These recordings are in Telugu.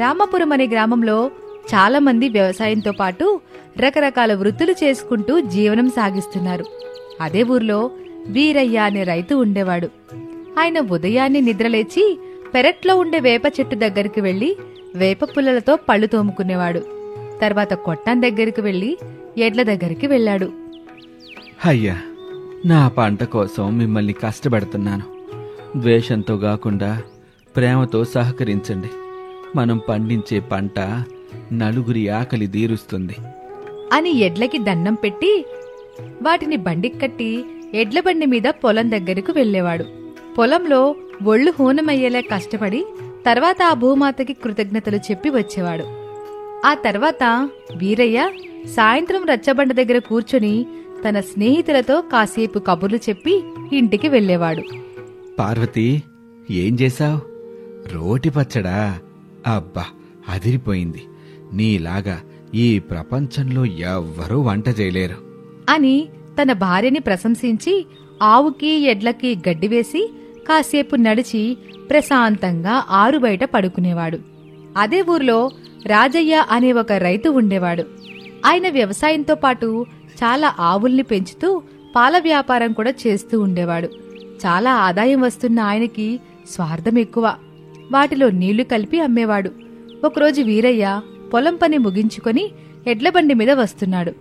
రామాపురం అనే గ్రామంలో చాలా మంది వ్యవసాయంతో పాటు రకరకాల వృత్తులు చేసుకుంటూ జీవనం సాగిస్తున్నారు. అదే ఊర్లో వీరయ్య అనే రైతు ఉండేవాడు. ఆయన ఉదయాన్నే నిద్రలేచి పెరట్లో ఉండే వేప చెట్టు దగ్గరికి వెళ్లి వేప పుల్లలతో పళ్ళు తోముకునేవాడు. తర్వాత కొట్టం దగ్గరికి వెళ్లి ఎడ్ల దగ్గరికి వెళ్లాడు. అయ్యా, నా పంట కోసం మిమ్మల్ని కష్టపెడుతున్నాను. ద్వేషంతో కాకుండా ప్రేమతో సహకరించండి. మనం పండించే పంట నలుగురి ఆకలి తీరుస్తుంది అని ఎడ్లకి దండం పెట్టి వాటిని బండికి కట్టి ఎడ్ల బండి మీద పొలం దగ్గరకు వెళ్లేవాడు. పొలంలో ఒళ్ళు హూనమయ్యేలా కష్టపడి తర్వాత ఆ భూమాతకి కృతజ్ఞతలు చెప్పి వచ్చేవాడు. ఆ తర్వాత వీరయ్య సాయంత్రం రచ్చబండ దగ్గర కూర్చొని తన స్నేహితులతో కాసేపు కబుర్లు చెప్పి ఇంటికి వెళ్లేవాడు. పార్వతి, ఏం చేశావు? రోటి పచ్చడా? అబ్బా, అదిరిపోయింది. నీలాగా ఈ ప్రపంచంలో ఎవ్వరూ వంట చేయలేరు అని తన భార్యని ప్రశంసించి ఆవుకి ఎడ్లకి గడ్డి వేసి కాసేపు నడిచి ప్రశాంతంగా ఆరుబయట పడుకునేవాడు. అదే ఊర్లో రాజయ్య అనే ఒక రైతు ఉండేవాడు. ఆయన వ్యవసాయంతో పాటు చాలా ఆవుల్ని పెంచుతూ పాల వ్యాపారం కూడా చేస్తూ ఉండేవాడు. చాలా ఆదాయం వస్తున్న ఆయనకి స్వార్థం ఎక్కువ. వాటిలో నీళ్లు కలిపి అమ్మేవాడు. ఒకరోజు వీరయ్య పొలం పని ముగించుకొని ఎడ్లబండి మీద వస్తున్నాడు.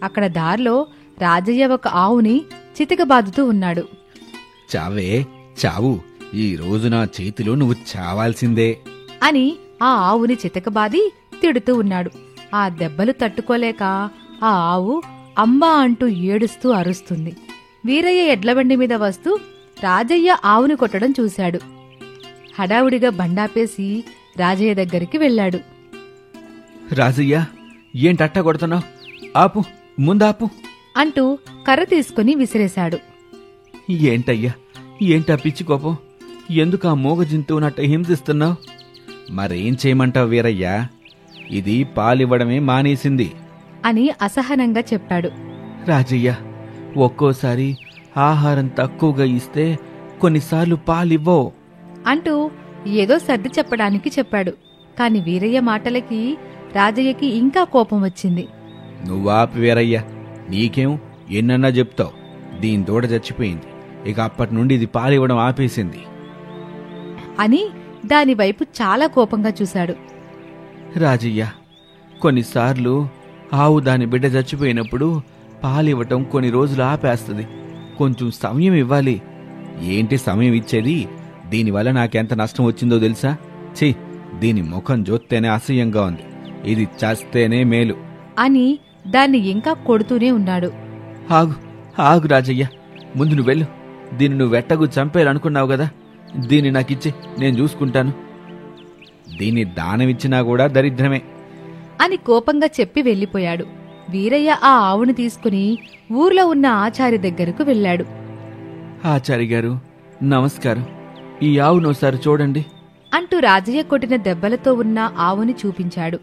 అక్కడ దారిలో రాజయ్య ఒక ఆవుని చితకబాదుతూ ఉన్నాడు. చావే చావు, ఈ రోజు నా చేతిలో నువ్వు చావాల్సిందే అని ఆ ఆవుని చితకబాది తిడుతూ ఉన్నాడు. ఆ దెబ్బలు తట్టుకోలేక ఆ ఆవు అమ్మా అంటూ ఏడుస్తూ అరుస్తుంది. వీరయ్య ఎడ్లబండి మీద వస్తూ రాజయ్య ఆవుని కొట్టడం చూశాడు. హడావుడిగా బండాపేసి రాజయ్య దగ్గరికి వెళ్లాడు. రాజయ్య, ఏంటట్టా కొడుతున్నావు? ఆపు, ముందాపు అంటూ కర్ర తీసుకుని విసిరేశాడు. ఏంటయ్యా, ఏంటా పిచ్చి కోపం? ఎందుకు ఆ మూగ జంతువునట్ట హింసిస్తున్నావు? మరేం చేయమంటావు వీరయ్యా? ఇది పాలివ్వడమే మానేసింది అని అసహనంగా చెప్పాడు. రాజయ్య, ఒక్కోసారి ఆహారం తక్కువగా ఇస్తే కొన్నిసార్లు పాలివ్వవు అంటూ ఏదో సర్ది చెప్పడానికి చెప్పాడు. కాని వీరయ్య మాటలకి రాజయ్యకి ఇంకా కోపం వచ్చింది. నువ్వాపి వీరయ్య, నీకేం ఎన్నన్నా చెప్తావు? దీని దూడ చచ్చిపోయింది, ఇక అప్పటి నుండి ఇది పాలివ్వడం ఆపేసింది అని దానివైపు చాలా కోపంగా చూశాడు. రాజయ్య, కొన్నిసార్లు ఆవు దాని బిడ్డ చచ్చిపోయినప్పుడు పాలివ్వటం కొన్ని రోజులు ఆపేస్తుంది. కొంచెం సమయం ఇవ్వాలి. ఏంటి సమయం ఇచ్చేది? దీనివల్ల నాకెంత నష్టం వచ్చిందో తెలుసా? ఛీ, దీని ముఖం చూస్తేనే అసహ్యంగా ఉంది. ఇది చస్తేనే మేలు అని దాన్ని ఇంకా కొడుతూనే ఉన్నాడు. ఆగు ఆగు రాజయ్య, ముందు నువ్వు వెళ్ళు. దీన్ని నువ్వు వెట్టగు చంపేయాలనుకున్నావు కదా, దీన్ని నాకిచ్చి నేను చూసుకుంటాను. దీన్ని దానమిచ్చినా కూడా దరిద్రమే అని కోపంగా చెప్పి వెళ్లిపోయాడు. వీరయ్య ఆ ఆవును తీసుకుని ఊర్లో ఉన్న ఆచారి దగ్గరకు వెళ్లాడు. ఆచారి గారు, నమస్కారం. ఈ ఆవునోసారి చూడండి అంటూ రాజయ్య కొట్టిన దెబ్బలతో ఉన్న ఆవుని చూపించాడు.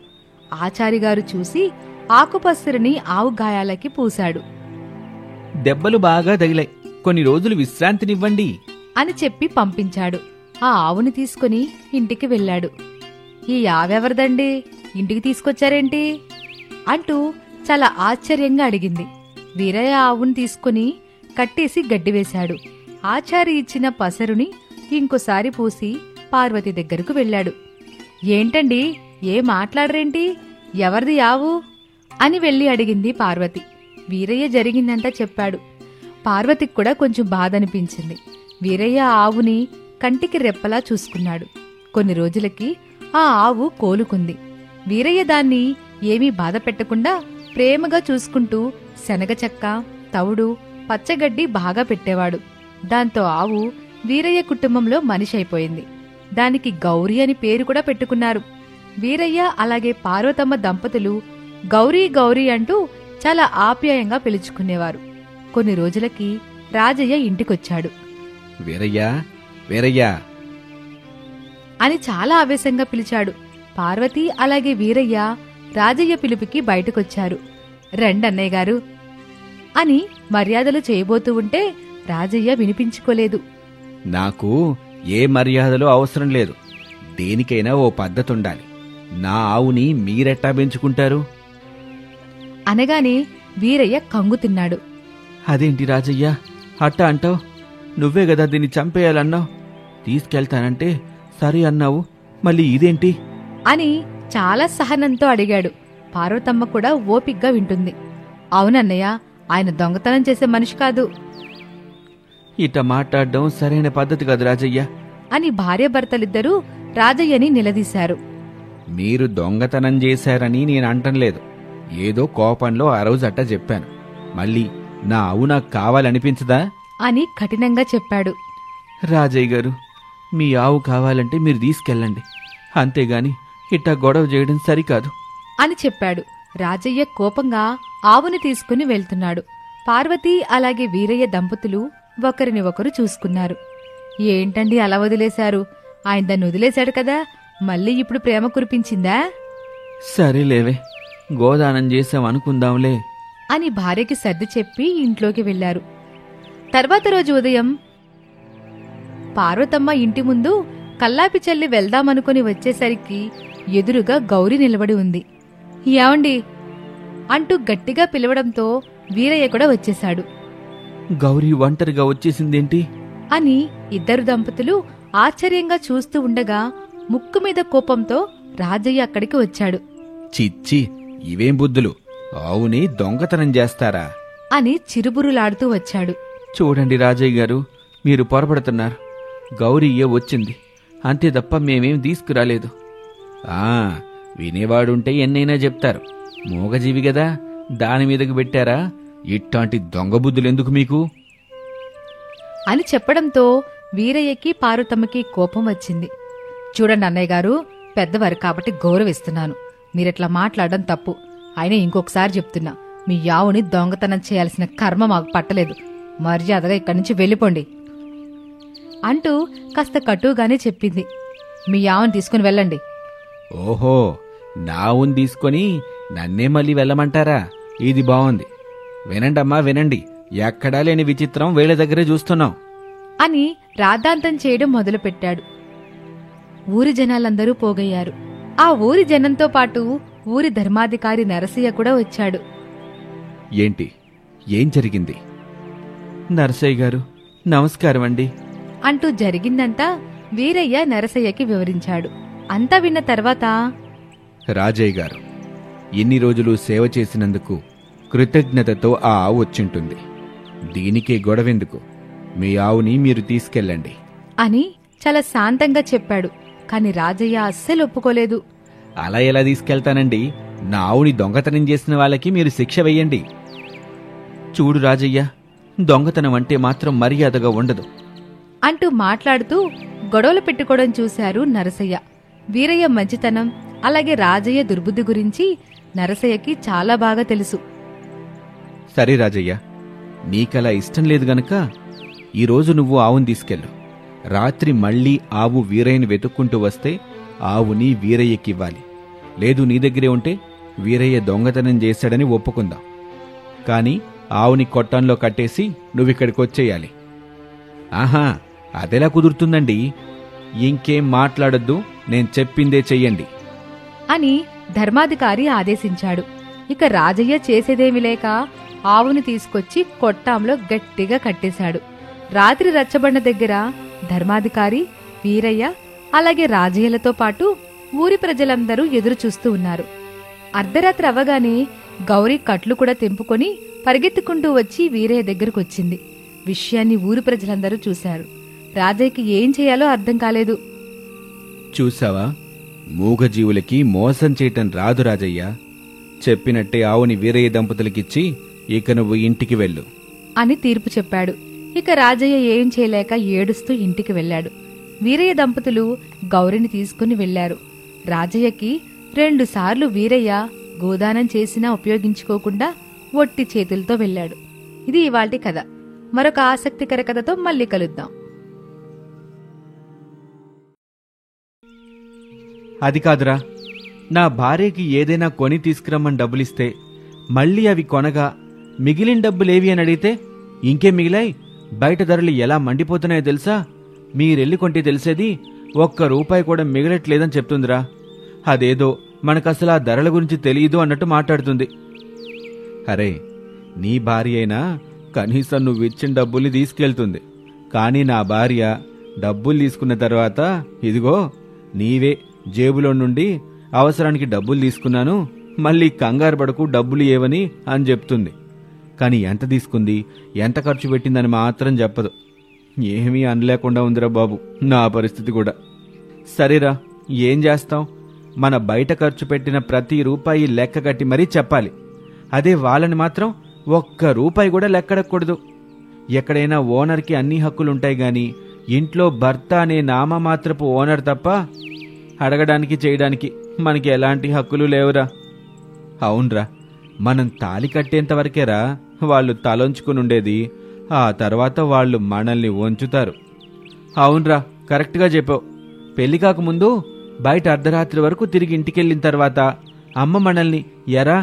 ఆచారిగారు చూసి ఆకుపసరిని ఆవు గాయాలకి పూశాడు. దెబ్బలు బాగా తగిలాయి, కొన్ని రోజులు విశ్రాంతినివ్వండి అని చెప్పి పంపించాడు. ఆ ఆవుని తీసుకుని ఇంటికి వెళ్లాడు. ఈ ఆవెవరిదండి, ఇంటికి తీసుకొచ్చారేంటి అంటూ చాలా ఆశ్చర్యంగా అడిగింది. వీరయ్య ఆవుని తీసుకుని కట్టేసి గడ్డివేశాడు. ఆచారి ఇచ్చిన పసరుని ఇంకోసారి పూసి పార్వతి దగ్గరకు వెళ్లాడు. ఏంటండి, ఏ మాట్లాడరేంటి? ఎవరిది ఆవు అని వెళ్లి అడిగింది పార్వతి. వీరయ్య జరిగిందంతా చెప్పాడు. పార్వతికి కూడా కొంచెం బాధ అనిపించింది. వీరయ్య ఆవుని కంటికి రెప్పలా చూసుకున్నాడు. కొన్ని రోజులకి ఆ ఆవు కోలుకుంది. వీరయ్య దాన్ని ఏమీ బాధ పెట్టకుండా ప్రేమగా చూసుకుంటూ శనగ చెక్క, తవుడు, పచ్చగడ్డి బాగా పెట్టేవాడు. దాంతో ఆవు వీరయ్య కుటుంబంలో మనిషి అయిపోయింది. దానికి గౌరీ అని పేరు కూడా పెట్టుకున్నారు. వీరయ్య అలాగే పార్వతమ్మ దంపతులు గౌరీ గౌరీ అంటూ చాలా ఆప్యాయంగా పిలుచుకునేవారు. కొన్ని రోజులకి రాజయ్య ఇంటికొచ్చాడు. వీరయ్యా, వీరయ్యా అని చాలా ఆవేశంగా పిలిచాడు. పార్వతి అలాగే వీరయ్య రాజయ్య పిలుపుకి బయటకొచ్చారు. రండన్నయ్య గారు అని మర్యాదలు చేయబోతూ ఉంటే రాజయ్య వినిపించుకోలేదు. నాకు ఏ మర్యాదలు అవసరం లేదు. దేనికైనా ఓ పద్ధతుండాలి. నా ఆవుని మీరెట్టా పెంచుకుంటారు? అనగానే వీరయ్య కంగు తిన్నాడు. అదేంటి రాజయ్య అట్టా అంటావు? నువ్వే కదా దీన్ని చంపేయాలన్నావు. తీసుకెళ్తానంటే సరే అన్నావు, మళ్ళీ ఇదేంటి అని చాలా సహనంతో అడిగాడు. పార్వతమ్మ కూడా ఓపిగ్గా వింటుంది. అవునన్నయ్య, ఆయన దొంగతనం చేసే మనిషి కాదు ఇట మాట్లాడడం సరైన పద్ధతి కాదు రాజయ్య అని భార్యాభర్తలిద్దరూ రాజయ్యని నిలదీశారు. మీరు దొంగతనం చేశారని నేను అంటంలేదు. ఏదో కోపంలో ఆ రోజు అట్టా చెప్పాను. మళ్ళీ నా ఆవు నాకు కావాలనిపించదా అని కఠినంగా చెప్పాడు. రాజయ్య గారు, మీ ఆవు కావాలంటే మీరు తీసుకెళ్ళండి, అంతేగాని ఇట్టా గొడవ చేయడం సరికాదు అని చెప్పాడు. రాజయ్య కోపంగా ఆవుని తీసుకుని వెళ్తున్నాడు. పార్వతి అలాగే వీరయ్య దంపతులు ఒకరిని ఒకరు చూసుకున్నారు. ఏంటండి అలా వదిలేశారు? ఆయన దాన్ని వదిలేశాడు కదా, మళ్ళీ ఇప్పుడు ప్రేమ కురిపించిందా సరేలేవే, గోదానం చేశాం అనుకుందాంలే అని భార్యకి సర్ది చెప్పి ఇంట్లోకి వెళ్లారు. తర్వాత రోజు ఉదయం పార్వతమ్మ ఇంటి ముందు కల్లాపి చల్లి వెళ్దామనుకుని వచ్చేసరికి ఎదురుగా గౌరి నిలబడి ఉంది. ఏమండి అంటూ గట్టిగా పిలవడంతో వీరయ్య కూడా వచ్చేశాడు. గౌరీ ఒంటరిగా వచ్చేసిందేంటి అని ఇద్దరు దంపతులు ఆశ్చర్యంగా చూస్తూ ఉండగా ముక్కు మీద కోపంతో రాజయ్య అక్కడికి వచ్చాడు. చిచ్చి, ఇవేం బుద్ధులు! ఆవుని దొంగతనం చేస్తారా అని చిరుబురులాడుతూ వచ్చాడు. చూడండి రాజయ్య గారు, మీరు పొరపడుతున్నారు. గౌరీయే వచ్చింది, అంతే తప్ప మేమేం తీసుకురాలేదు. వినేవాడుంటే ఎన్నైనా చెప్తారు. మూగజీవి గదా, దాని మీదకు పెట్టారా? ఇట్లాంటి దొంగ బుద్ధులెందుకు మీకు అని చెప్పడంతో వీరయ్యకి పార్వతమ్మకి కోపం వచ్చింది. చూడండి అన్నయ్య గారు, పెద్దవారు కాబట్టి గౌరవిస్తున్నాను. మీరెట్లా మాట్లాడడం తప్పు. అయినా ఇంకొకసారి చెప్తున్నా, మీ యావుని దొంగతనం చేయాల్సిన కర్మ మాకు పట్టలేదు. మర్యాదగా ఇక్కడి నుంచి వెళ్ళిపోండి అంటూ కాస్త కటుగానే చెప్పింది. మీ యావుని తీసుకుని వెళ్ళండి. ఓహో, నావుని తీసుకొని నన్నే మళ్ళీ వెళ్ళమంటారా? ఇది బాగుంది. వినండమ్మా వినండి, ఎక్కడా లేని విచిత్రం వీళ్ళ దగ్గరే చూస్తున్నాం అని రాద్ధాంతం చేయడం మొదలుపెట్టాడు. ఊరి జనాలందరూ పోగయ్యారు. ఆ ఊరి జనంతో పాటు ఊరి ధర్మాధికారి నరసయ్య కూడా వచ్చాడు. ఏంటి, ఏం జరిగింది? నరసయ్య గారు నమస్కారం అండి అంటూ జరిగిందంతా వీరయ్య నరసయ్యకి వివరించాడు. అంతా విన్న తర్వాత, రాజయ్య గారు, ఎన్ని రోజులు సేవ చేసినందుకు కృతజ్ఞతతో ఆ ఆవు వచ్చింటుంది. దీనికే గొడవెందుకు? మీ ఆవుని మీరు తీసుకెళ్ళండి అని చాలా శాంతంగా చెప్పాడు. కాని రాజయ్య అస్సలు ఒప్పుకోలేదు. అలా ఎలా తీసుకెళ్తానండి? నా ఆవుని దొంగతనం చేసిన వాళ్ళకి మీరు శిక్ష వెయ్యండి. చూడు రాజయ్య, దొంగతనం అంటే మాత్రం మర్యాదగా ఉండదు అంటూ మాట్లాడుతూ గొడవలు పెట్టుకోవడం చూశారు నరసయ్య. వీరయ్య మంచితనం అలాగే రాజయ్య దుర్బుద్ధి గురించి నరసయ్యకి చాలా బాగా తెలుసు. సరే రాజయ్య, నీకలా ఇష్టం లేదు గనక ఈరోజు నువ్వు ఆవుని తీసుకెళ్ళు. రాత్రి మళ్లీ ఆవు వీరయ్యని వెతుక్కుంటూ వస్తే ఆవుని వీరయ్యకివ్వాలి. లేదు నీ దగ్గరే ఉంటే వీరయ్య దొంగతనం చేశాడని ఒప్పుకుందాం. కాని ఆవుని కొట్టంలో కట్టేసి నువ్విక్కడికొచ్చేయాలి. ఆహా, అదెలా కుదురుతుందండి? ఇంకేం మాట్లాడొద్దు, నేను చెప్పిందే చెయ్యండి అని ధర్మాధికారి ఆదేశించాడు. ఇక రాజయ్య చేసేదేమి లేక ఆవుని తీసుకొచ్చి కొట్టాంలో గట్టిగా కట్టేశాడు. రాత్రి రచ్చబండ దగ్గర ధర్మాధికారి, వీరయ్య అలాగే రాజయ్యలతో పాటు ఊరి ప్రజలందరూ ఎదురు చూస్తూ ఉన్నారు. అర్ధరాత్రి అవ్వగానే గౌరీ కట్లు కూడా తెంపుకొని పరిగెత్తుకుంటూ వచ్చి వీరయ్య దగ్గరకొచ్చింది. విషయాన్ని ఊరి ప్రజలందరూ చూశారు. రాజయ్యకి ఏం చేయాలో అర్థం కాలేదు. చూసావా, మూగజీవులకి మోసం చేయటం రాదు రాజయ్య. చెప్పినట్టే ఆవుని వీరయ్య దంపతులకిచ్చి ఇక నువ్వు ఇంటికి వెళ్ళు అని తీర్పు చెప్పాడు. ఇక రాజయ్య ఏం చేయలేక ఏడుస్తూ ఇంటికి వెళ్లాడు. వీరయ్య దంపతులు గౌరిని తీసుకుని వెళ్లారు. రాజయ్యకి 2 సార్లు వీరయ్య గోదానం చేసినా ఉపయోగించుకోకుండా ఒట్టి చేతులతో వెళ్లాడు. ఇది ఇవాల్టి కథ. మరొక ఆసక్తికర కథతో మళ్ళీ కలుద్దాం. అది కాదురా, నా భార్యకి ఏదైనా కొని తీసుకురమ్మని డబ్బులిస్తే మళ్ళీ అవి కొనగా మిగిలిన డబ్బులేవి అని అడిగితే ఇంకేం మిగిలాయి? బయట ధరలు ఎలా మండిపోతున్నాయో తెలుసా? మీరెళ్ళి కొంటే తెలిసేది 1 రూపాయి కూడా మిగలట్లేదని చెప్తుందిరా. అదేదో మనకసలు ఆ ధరల గురించి తెలియదు అన్నట్టు మాట్లాడుతుంది. అరే, నీ భార్య అయినా కనీసం నువ్విచ్చిన డబ్బుల్ని తీసుకెళ్తుంది. కానీ నా భార్య డబ్బులు తీసుకున్న తర్వాత ఇదిగో నీవే జేబులో నుండి అవసరానికి డబ్బులు తీసుకున్నాను, మళ్ళీ కంగారు పడకు డబ్బులు ఏవని అని చెప్తుంది. కానీ ఎంత తీసుకుంది, ఎంత ఖర్చు పెట్టిందని మాత్రం చెప్పదు. ఏమీ అనలేకుండా ఉందిరా బాబు నా పరిస్థితి కూడా. సరేరా, ఏం చేస్తాం? మన బయట ఖర్చు పెట్టిన ప్రతి రూపాయి లెక్క కట్టి మరీ చెప్పాలి. అదే వాళ్ళని మాత్రం ఒక్క రూపాయి కూడా లెక్కడకూడదు. ఎక్కడైనా ఓనర్కి అన్ని హక్కులుంటాయి గాని ఇంట్లో భర్త అనే నామమాత్రపు ఓనర్ తప్ప అడగడానికి చేయడానికి మనకి ఎలాంటి హక్కులు లేవురా. అవునరా, మనం తాళి కట్టేంతవరకేరా వాళ్ళు తలొంచుకునుండేది. ఆ తర్వాత వాళ్ళు మనల్ని వంచుతారు. అవునరా, కరెక్ట్గా చెప్పావు. పెళ్లి కాకముందు బయట అర్ధరాత్రి వరకు తిరిగి ఇంటికెళ్ళిన తర్వాత అమ్మ మనల్ని ఎరా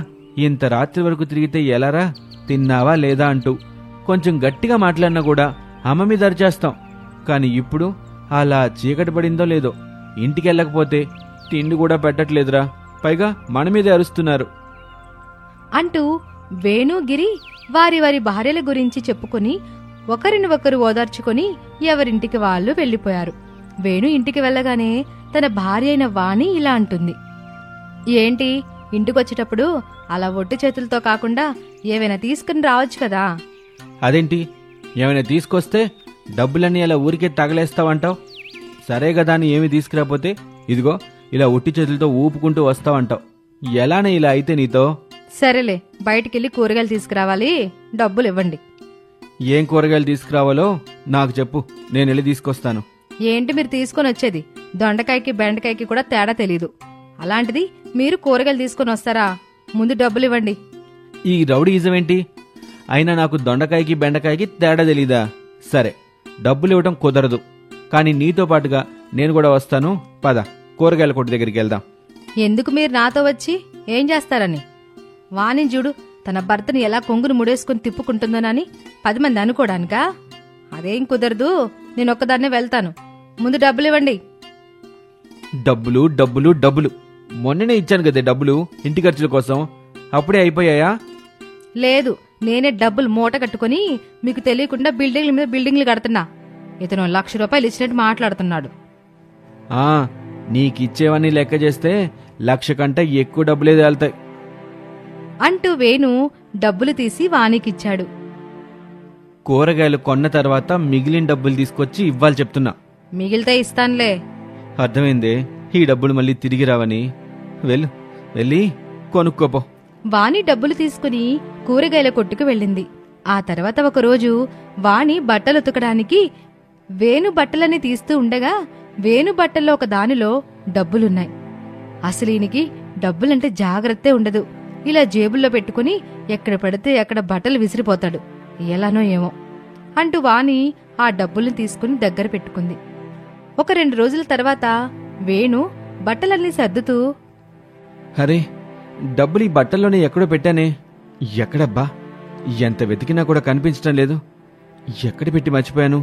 ఇంత రాత్రి వరకు తిరిగితే ఎలారా, తిన్నావా లేదా అంటూ కొంచెం గట్టిగా మాట్లాడినా కూడా అమ్మ మీద అరిచేస్తాం. కానీ ఇప్పుడు అలా చీకటి పడిందో లేదో ఇంటికెళ్ళకపోతే తిండి కూడా పెట్టట్లేదురా, పైగా మన మీదే అరుస్తున్నారు అంటూ వేణు గిరి వారి వారి భార్యల గురించి చెప్పుకుని ఒకరిని ఒకరు ఓదార్చుకుని ఎవరింటికి వాళ్ళు వెళ్లిపోయారు. వేణు ఇంటికి వెళ్ళగానే తన భార్య అయిన వాణి ఇలా అంటుంది. ఏంటి, ఇంటికొచ్చేటప్పుడు అలా ఒట్టి చేతులతో కాకుండా ఏవైనా తీసుకుని రావచ్చు కదా. అదేంటి, ఏమైనా తీసుకొస్తే డబ్బులన్నీ అలా ఊరికే తగలేస్తావంటావు? సరే కదా అని ఏమి తీసుకురాపోతే ఇదిగో ఇలా ఒట్టి చేతులతో ఊపుకుంటూ వస్తావంటావు. ఎలానే ఇలా అయితే నీతో? సరేలే, బయటికెళ్ళి కూరగాయలు తీసుకురావాలి, డబ్బులు ఇవ్వండి. ఏం కూరగాయలు తీసుకురావాలో నాకు చెప్పు, నేను వెళ్ళి తీసుకొస్తాను. ఏంటి మీరు తీసుకొని వచ్చేది? దొండకాయకి బెండకాయకి కూడా తేడా తెలీదు. అలాంటిది మీరు కూరగాయలు తీసుకొని వస్తారా? ముందు డబ్బులు ఇవ్వండి. ఈ రౌడీయిజమేంటి? అయినా నాకు దొండకాయకి బెండకాయకి తేడా తెలీదా? సరే, డబ్బులు ఇవ్వటం కుదరదు, కానీ నీతో పాటుగా నేను కూడా వస్తాను. పద, కూరగాయల కొట్టు దగ్గరికి వెళ్దాం. ఎందుకు మీరు నాతో వచ్చి ఏం చేస్తారని? వాణి చూడు, తన భర్తని ఎలా కొంగును ముడేసుకుని తిప్పుకుంటుందోనని 10 మంది అనుకోడానికా? అదేం కుదరదు, నేనొక్కదాన్నే వెళ్తాను. ముందు డబ్బులు ఇవ్వండి. డబ్బులు డబ్బులు డబ్బులు మొన్ననే ఇచ్చాను కదే డబ్బులు ఇంటి ఖర్చుల కోసం, అప్పుడే అయిపోయాయా? లేదు, నేనే డబ్బులు మూట కట్టుకుని మీకు తెలియకుండా బిల్డింగ్ల మీద బిల్డింగ్లు కడుతున్నా. ఇతను 1,00,000 రూపాయలు ఇచ్చినట్టు మాట్లాడుతున్నాడు. నీకిచ్చేవన్నీ లెక్క చేస్తే 1,00,000 కంటే ఎక్కువ డబ్బులే తేలుతాయి అంటూ వేణు డబ్బులు తీసి వాణికిచ్చాడు. కూరగాయలు కొన్న తర్వాత మిగిలిన డబ్బులు తీసుకొచ్చి ఇవ్వాలి చెప్తున్నా. మిగిలితే ఇస్తానులే. అర్థమైందే, ఈ డబ్బులు మళ్ళీ తిరిగి రావని. వెళ్ళి కొనుక్కోపో. వాణి డబ్బులు తీసుకుని కూరగాయల కొట్టుకు వెళ్ళింది. ఆ తర్వాత ఒకరోజు వాణి బట్టలు ఉతకడానికి వేణు బట్టలని తీస్తూ ఉండగా వేణు బట్టల్లో ఒక దానిలో డబ్బులున్నాయి. అసలు ఈయనకి డబ్బులంటే జాగ్రత్తే ఉండదు. ఇలా జేబుల్లో పెట్టుకుని ఎక్కడ పడితే అక్కడ బట్టలు విసిరిపోతాడు. ఎలానో ఏమో అంటూ వాణి ఆ డబ్బుల్ని తీసుకుని దగ్గర పెట్టుకుంది. ఒక 2 రోజుల తర్వాత వేణు బట్టలన్నీ సర్దుతూ, అరే, డబ్బులు ఈ బట్టల్లోనే ఎక్కడో పెట్టానే, ఎక్కడబ్బా? ఎంత వెతికినా కూడా కనిపించటం లేదు. ఎక్కడ పెట్టి మర్చిపోయాను?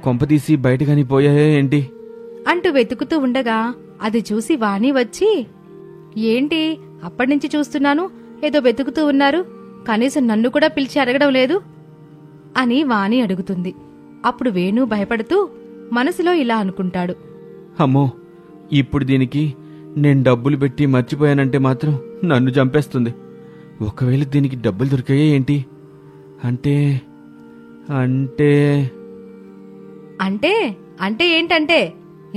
కొంపతీసి బయటగాని పోయాయే ఏంటి అంటూ వెతుకుతూ ఉండగా అది చూసి వాణి వచ్చి, ఏంటి అప్పటినుంచి చూస్తున్నాను, ఏదో వెతుకుతూ ఉన్నారు, కనీసం నన్ను కూడా పిలిచి అడగడం లేదు అని వాణి అడుగుతుంది. అప్పుడు వేణు భయపడుతూ మనసులో ఇలా అనుకుంటాడు. అమ్మో, ఇప్పుడు దీనికి నేను డబ్బులు పెట్టి మర్చిపోయానంటే మాత్రం నన్ను చంపేస్తుంది. ఒకవేళ దీనికి డబ్బులు దొరికాయే ఏంటి? అంటే అంటే అంటే అంటే ఏంటంటే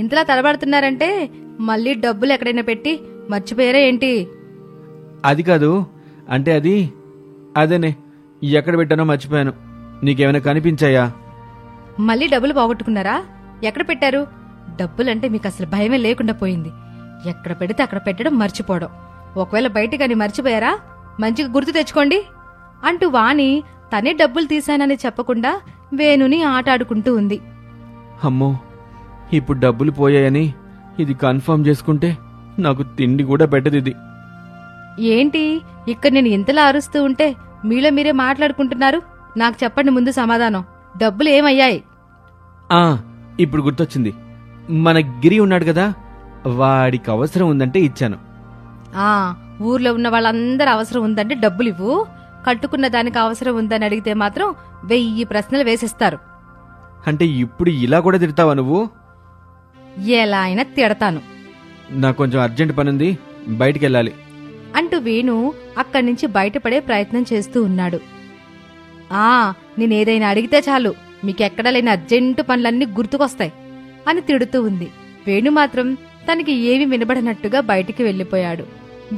ఇంతలా తలబడుతున్నారంటే మళ్ళీ డబ్బులు ఎక్కడైనా పెట్టి మర్చిపోయారా ఏంటి? అది కాదు, అంటే అదేనే, ఎక్కడ పెట్టానో మర్చిపోయాను. నీకేమైనా కనిపించాయా? మళ్ళీ డబ్బులు పోగొట్టుకున్నారా? ఎక్కడ పెట్టారు? డబ్బులంటే మీకు అసలు భయమే లేకుండా పోయింది. ఎక్కడ పెడితే అక్కడ పెట్టడం మర్చిపోవడం. ఒకవేళ బయటగాని మర్చిపోయారా? మంచిగా గుర్తు తెచ్చుకోండి అంటూ వాణి తనే డబ్బులు తీశానని చెప్పకుండా వేణుని ఆటాడుకుంటూ ఉంది. అమ్మో, ఇప్పుడు డబ్బులు పోయాయని ఇది కన్ఫర్మ్ చేసుకుంటే నాకు తిండి కూడా పెట్టదిది. ఏంటి ఇక్కడ నేను ఇంతలా అరుస్తూ ఉంటే మీలో మీరే మాట్లాడుకుంటున్నారు? నాకు చెప్పండి ముందు సమాధానం. డబ్బులు ఏమయ్యాయి? ఇప్పుడు గుర్తొచ్చింది. మన గిరి ఉన్నాడు కదా, వాడికి అవసరం ఉందంటే ఇచ్చాను. ఆ ఊర్లో ఉన్న వాళ్ళందరూ అవసరం ఉందంటే డబ్బులివ్వు, కట్టుకున్న దానికి అవసరం ఉందని అడిగితే మాత్రం 1000 ప్రశ్నలు వేసిస్తారు. అంటే ఇప్పుడు ఇలా కూడా తిడతావా నువ్వు? ఎలా అయినా తిడతాను నాకు కొంచెం అర్జెంట్ పనుంది, బయటికెళ్ళాలి అంటూ వేణు అక్కడి నుంచి బయటపడే ప్రయత్నం చేస్తూ ఉన్నాడు. నేనేదైనా అడిగితే చాలు మీకెక్కడా లేని అర్జెంటు పనులన్నీ గుర్తుకొస్తాయి అని తిడుతూ ఉంది. వేణు మాత్రం తనకి ఏమీ వినబడనట్టుగా బయటికి వెళ్లిపోయాడు.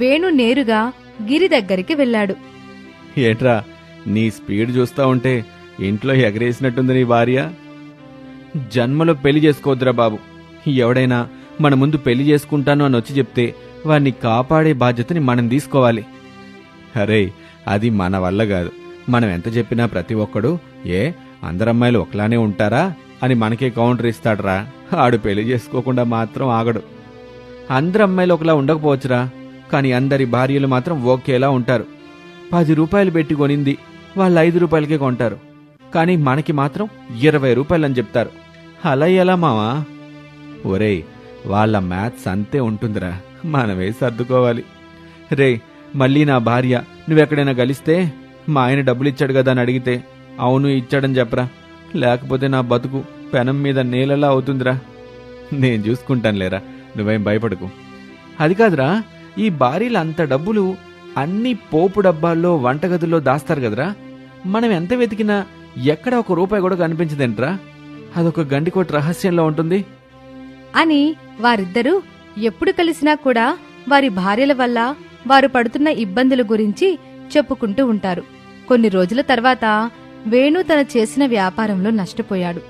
వేణు నేరుగా గిరి దగ్గరికి వెళ్లాడు. ఏట్రా, నీ స్పీడ్ చూస్తా ఉంటే ఇంట్లో ఎగరేసినట్టుంది నీ భార్య. జన్మలో పెళ్లి చేసుకోవద్దురా బాబు. ఎవడైనా మన ముందు పెళ్లి చేసుకుంటాను అని వచ్చి చెప్తే వాడిని కాపాడే బాధ్యతని మనం తీసుకోవాలి. అరే, అది మన వల్ల కాదు. మనం ఎంత చెప్పినా ప్రతి ఒక్కడు అందరమ్మాయిలు ఒకలానే ఉంటారా అని మనకే కౌంటర్ ఇస్తాడ్రా. ఆడు పెళ్లి చేసుకోకుండా మాత్రం ఆగడు. అందరు అమ్మాయిలు ఒకలా ఉండకపోవచ్చురా, కానీ అందరి భార్యలు మాత్రం ఒకేలా ఉంటారు. 10 రూపాయలు పెట్టి కొనింది వాళ్ళు 5 రూపాయలకే కొంటారు, కానీ మనకి మాత్రం 20 రూపాయలని చెప్తారు. అలా ఎలా మావా? ఒరేయ్, వాళ్ళ మ్యాథ్స్ అంతే ఉంటుందిరా, మనమే సర్దుకోవాలి. రే, మళ్ళీ నా భార్య నువ్వెక్కడైనా గలిస్తే మా ఆయన డబ్బులు ఇచ్చాడు కదా అని అడిగితే అవును ఇచ్చాడని చెప్పరా, లేకపోతే నా బతుకు పెనం మీద నేలలా అవుతుందిరా. నేను చూసుకుంటానులేరా, నువ్వేం భయపడకు. అది కాదురా, ఈ భార్యలు అంత డబ్బులు అన్ని పోపు డబ్బాల్లో వంటగదుల్లో దాస్తారు కదరా. మనం ఎంత వెతికినా ఎక్కడ ₹1 కూడా కనిపించదేంట్రా? అదొక గండికోటి రహస్యంలో ఉంటుంది అని వారిద్దరూ ఎప్పుడు కలిసినా కూడా వారి భార్యల వల్ల వారు పడుతున్న ఇబ్బందుల గురించి చెప్పుకుంటూ ఉంటారు. కొన్ని రోజుల తర్వాత వేణు తన చేసిన వ్యాపారంలో నష్టపోయాడు.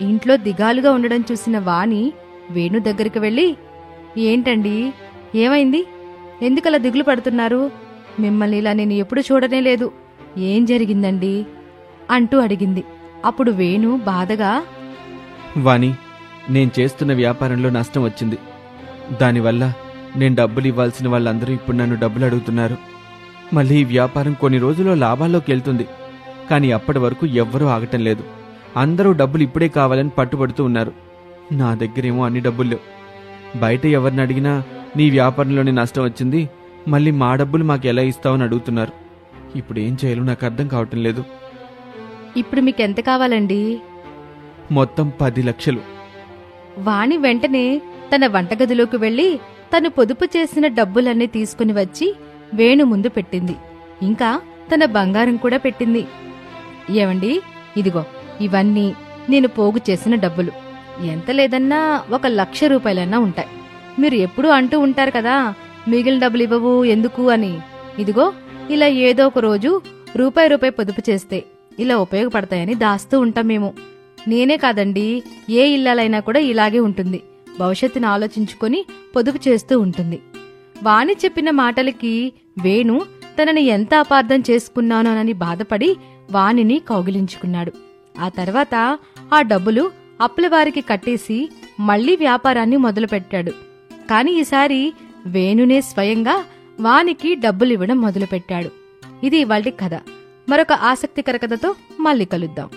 ఇంట్లో దిగాలుగా ఉండడం చూసిన వాణి వేణు దగ్గరికి వెళ్లి, ఏంటండి, ఏమైంది? ఎందుకలా దిగులు పడుతున్నారు? మిమ్మల్ని ఇలా నేను ఎప్పుడు చూడనే లేదు. ఏం జరిగిందండి అంటూ అడిగింది. అప్పుడు వేణు బాధగా, వాణి, నేను చేస్తున్న వ్యాపారంలో నష్టం వచ్చింది. దానివల్ల నేను డబ్బులు ఇవ్వాల్సిన వాళ్ళందరూ ఇప్పుడు నన్ను డబ్బులు అడుగుతున్నారు. మళ్ళీ ఈ వ్యాపారం కొన్ని రోజుల్లో లాభాల్లోకి వెళ్తుంది, కానీ అప్పటి వరకు ఎవ్వరూ ఆగటం లేదు. అందరూ డబ్బులు ఇప్పుడే కావాలని పట్టుబడుతూ ఉన్నారు. నా దగ్గరేమో అన్ని డబ్బులు లేవు. బయట ఎవరిని అడిగినా నీ వ్యాపారంలోనే నష్టం వచ్చింది, మళ్ళీ మా డబ్బులు మాకు ఎలా ఇస్తావని అడుగుతున్నారు. ఇప్పుడు ఏం చేయాలో నాకు అర్థం కావటం లేదు. ఇప్పుడు మీకెంత కావాలండి? మొత్తం 10 లక్షలు. వాణి వెంటనే తన వంటగదిలోకి వెళ్లి తను పొదుపు చేసిన డబ్బులన్నీ తీసుకుని వచ్చి వేణు ముందు పెట్టింది. ఇంకా తన బంగారం కూడా పెట్టింది. ఏమండి, ఇదిగో, ఇవన్నీ నేను పోగు చేసిన డబ్బులు. ఎంత లేదన్నా 1,00,000 రూపాయలన్నా ఉంటాయి. మీరు ఎప్పుడూ అంటూ ఉంటారు కదా, మిగిలిన డబ్బులు ఇవ్వవు ఎందుకు అని. ఇదిగో, ఇలా ఏదో ఒక రోజు రూపాయి పొదుపు చేస్తే ఇలా ఉపయోగపడతాయని దాస్తూ ఉంటాం మేము. నేనే కాదండి, ఏ ఇల్లాలైనా కూడా ఇలాగే ఉంటుంది. భవిష్యత్తును ఆలోచించుకొని పొదుపు చేస్తూ ఉంటుంది. వాణి చెప్పిన మాటలకి వేణు తనని ఎంత అపార్థం చేసుకున్నానోనని బాధపడి వాణిని కౌగిలించుకున్నాడు. ఆ తర్వాత ఆ డబ్బులు అప్పులవారికి కట్టేసి మళ్లీ వ్యాపారాన్ని మొదలుపెట్టాడు. కాని ఈసారి వేణునే స్వయంగా వానికి డబ్బులివ్వడం మొదలుపెట్టాడు. ఇది ఇవాల్టి కథ. మరొక ఆసక్తికర కథతో మళ్ళీ కలుద్దాం.